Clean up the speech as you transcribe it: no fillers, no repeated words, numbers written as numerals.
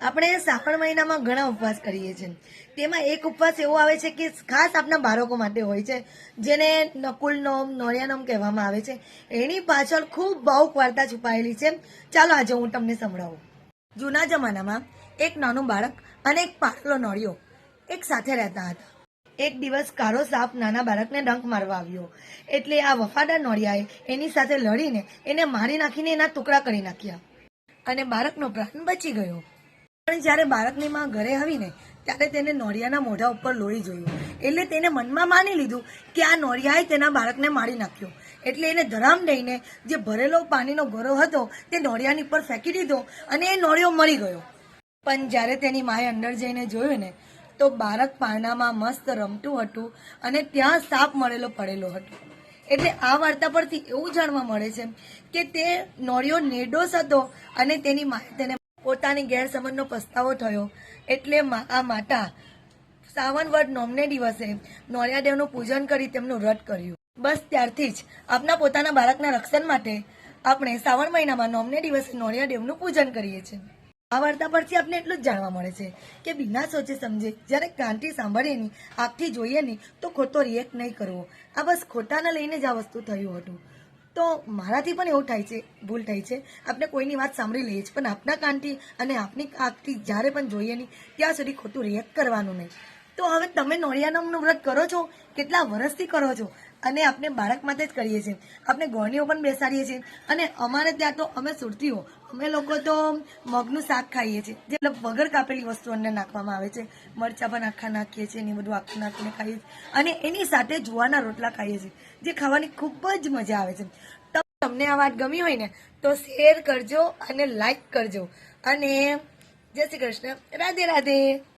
આપણે શ્રાવણ મહિનામાં ઘણા ઉપવાસ કરીએ છીએ. તેમાં એક ઉપવાસ એવો આવે છે કે ખાસ આપણા બાળકો માટે હોય છે, જેને નકુલ નોમ નોળિયા નોમ કહેવામાં આવે છે. એની પાછળ ખૂબ ભાવુક વાર્તા છુપાયેલી છે. ચાલો આજે હું તમને સંભળાવું. જૂના જમાનામાં એક નાનું બાળક અને એક પાતળો નોળિયો એક સાથે રહેતા હતા. એક દિવસ કાળો સાપ નાના બાળકને ડંખ મારવા આવ્યો, એટલે આ વફાદાર નોળિયાએ એની સાથે લડીને એને મારી નાખીને એના ટુકડા કરી નાખ્યા અને બાળકનો પ્રાણ બચી ગયો. પણ જ્યારે બાળકની માં ઘરે આવીને ત્યારે તેને નોળિયાના મોઢા ઉપર લોહી જોયું, એટલે તેને મનમાં માની લીધું કે આ નોળિયાએ તેના બાળકને મારી નાખ્યો. એટલે એને ધરામ દઈને જે ભરેલો પાણીનો ગોરો હતો તે નોળિયાની પર ફેંકી દીધો અને એ નોળિયો મરી ગયો. પણ જ્યારે તેની માએ અંદર જઈને જોયું ને તો બાળક પારણામાં મસ્ત રમતું હતું અને ત્યાં સાપ મળેલો પડેલો હતો. એટલે આ વાર્તા પરથી એવું જાણવા મળે છે કે તે નોળિયો નિર્દોષ હતો અને તેની માએ તેને પોતાની ગેરસમજનો પસ્તાવો થયો. એટલે આ માતા શ્રાવણ વદ નોમને દિવસે નોળિયાદેવનું પૂજન કરી તેમનું વ્રત કર્યું. બસ ત્યારથી જ આપણા પોતાના બાળકના રક્ષણ માટે આપણે શ્રાવણ મહિનામાં નોમને દિવસે નોળિયાદેવનું પૂજન કરીએ છીએ. આ વાર્તા પરથી આપણે એટલું જ જાણવા મળે છે કે બિના સોચે સમજે જ્યારે કાનથી સાંભળીએ નહીં, આંખથી જોઈએ નહીં તો ખોટો રિએક્ટ નહીં કરવો. આ બસ ખોટાને લઈને જ આ વસ્તુ થયું હતું. તો મારાથી પણ એવું થાય છે, ભૂલ થાય છે. આપણે કોઈની વાત સાંભળી લઈએ છીએ, પણ આપણા કાનથી અને આપણી આંખથી જ્યારે પણ જોઈએ નહીં ત્યાં સુધી ખોટું રિએક્ટ કરવાનું નહીં. તો હવે તમે નોળિયાનોમનું વ્રત કરો છો, કેટલા વર્ષથી કરો છો? અને આપણે બાળક માટે જ કરીએ છીએ. આપણે ગોળણીઓ પણ બેસાડીએ છીએ અને અમારે ત્યાં તો અમે સુરતીઓ, અમે લોકો તો મગનું શાક ખાઈએ છીએ, જે વગર કાપેલી વસ્તુ અંદર નાખવામાં આવે છે. મરચાં પણ આખા નાખીએ છીએ, ને બધું આખું નાખીને ખાઈએ છીએ અને એની સાથે જુવારના રોટલા ખાઈએ છીએ, જે ખાવાની ખૂબ જ મજા આવે છે. તો તમને આ વાત ગમી હોય ને તો શેર કરજો અને લાઈક કરજો અને જય શ્રી કૃષ્ણ, રાધે રાધે.